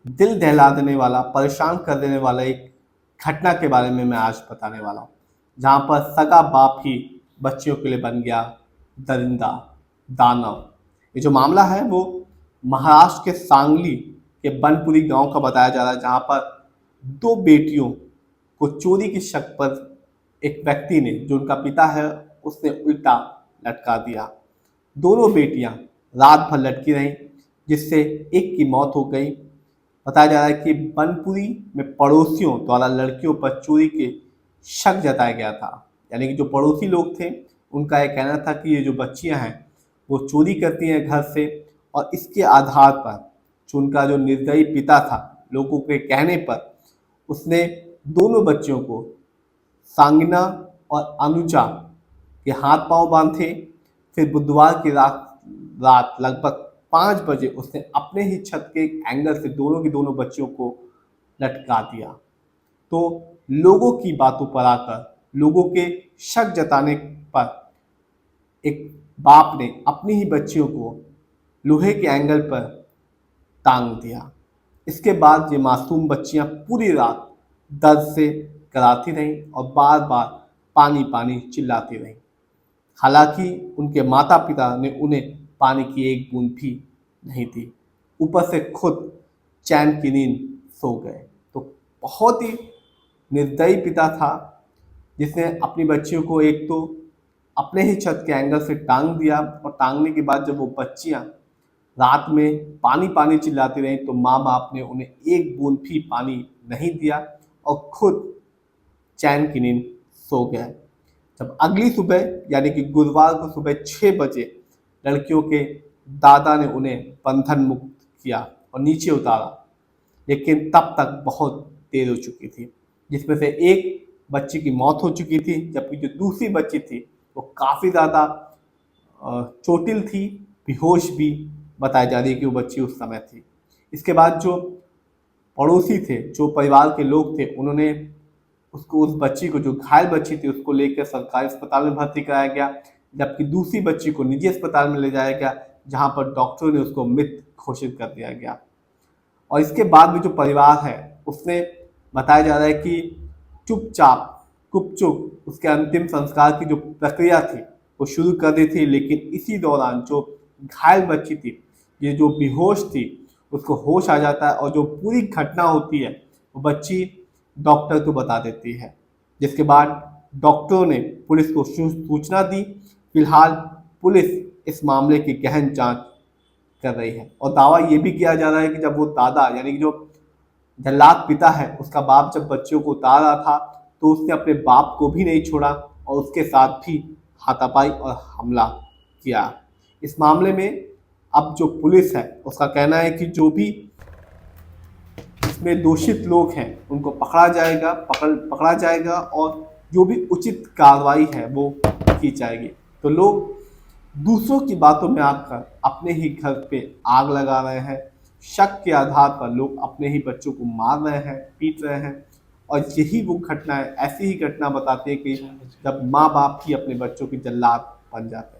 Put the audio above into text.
दिल दहला देने वाला, परेशान कर देने वाला एक घटना के बारे में मैं आज बताने वाला हूँ, जहाँ पर सगा बाप ही बच्चियों के लिए बन गया दरिंदा, दानव। ये जो मामला है वो महाराष्ट्र के सांगली के बनपुरी गांव का बताया जा रहा है, जहाँ पर दो बेटियों को चोरी के शक पर एक व्यक्ति ने, जो उनका पिता है, उसने उल्टा लटका दिया। दोनों बेटियां रात भर लटकी रहीं, जिससे एक की मौत हो गई। बताया जा रहा है कि बनपुरी में पड़ोसियों द्वारा लड़कियों पर चोरी के शक जताया गया था। यानी कि जो पड़ोसी लोग थे, उनका यह कहना था कि ये जो बच्चियां हैं वो चोरी करती हैं घर से, और इसके आधार पर जो उनका जो निर्दयी पिता था, लोगों के कहने पर उसने दोनों बच्चियों को, सांगना और अनुजा, के हाथ पांव बांधे। फिर बुधवार की रात लगभग 5 बजे उसने अपने ही छत के एंगल से दोनों की दोनों बच्चियों को लटका दिया। तो लोगों की बातों पर आकर, लोगों के शक जताने पर एक बाप ने अपनी ही बच्चियों को लोहे के एंगल पर टांग दिया। इसके बाद ये मासूम बच्चियां पूरी रात दर्द से कराती रहीं और बार बार पानी पानी चिल्लाती रहीं। हालांकि उनके माता पिता ने उन्हें पानी की एक बूंद भी नहीं दी, ऊपर से खुद चैन की नींद सो गए। तो बहुत ही निर्दयी पिता था, जिसने अपनी बच्चियों को एक तो अपने ही छत के एंगल से टांग दिया, और टांगने के बाद जब वो बच्चियां रात में पानी पानी चिल्लाती रहीं, तो माँ बाप ने उन्हें एक बूंद भी पानी नहीं दिया और खुद चैन की नींद सो गए। जब अगली सुबह यानी कि गुरुवार को सुबह 6 बजे लड़कियों के दादा ने उन्हें बंधन मुक्त किया और नीचे उतारा, लेकिन तब तक बहुत देर हो चुकी थी, जिसमें से एक बच्ची की मौत हो चुकी थी, जबकि जो दूसरी बच्ची थी वो काफ़ी ज़्यादा चोटिल थी, बेहोश भी बताई जा रही है कि वो बच्ची उस समय थी। इसके बाद जो पड़ोसी थे, जो परिवार के लोग थे, उन्होंने उस बच्ची को, जो घायल बच्ची थी, उसको लेकर सरकारी अस्पताल में भर्ती कराया गया, जबकि दूसरी बच्ची को निजी अस्पताल में ले जाया गया, जहां पर डॉक्टरों ने उसको मृत घोषित कर दिया गया। और इसके बाद भी जो परिवार है, उसने बताया जा रहा है कि चुपचाप गुपचुप उसके अंतिम संस्कार की जो प्रक्रिया थी वो शुरू कर दी थी, लेकिन इसी दौरान जो घायल बच्ची थी, ये जो बेहोश थी, उसको होश आ जाता है, और जो पूरी घटना होती है वो बच्ची डॉक्टर को बता देती है, जिसके बाद डॉक्टरों ने पुलिस को सूचना दी। फिलहाल पुलिस इस मामले की गहन जांच कर रही है, और दावा ये भी किया जा रहा है कि जब वो दादा यानी कि जो जल्लाद पिता है, उसका बाप जब बच्चियों को उतार रहा था, तो उसने अपने बाप को भी नहीं छोड़ा और उसके साथ भी हाथापाई और हमला किया। इस मामले में अब जो पुलिस है, उसका कहना है कि जो भी इसमें दोषित लोग हैं उनको पकड़ा जाएगा और जो भी उचित कार्रवाई है वो की जाएगी। तो लोग दूसरों की बातों में आकर अपने ही घर पे आग लगा रहे हैं, शक के आधार पर लोग अपने ही बच्चों को मार रहे हैं, पीट रहे हैं, और यही वो घटना है, ऐसी ही घटना बताती है कि जब माँ बाप ही अपने बच्चों की जल्लाद बन जाते हैं।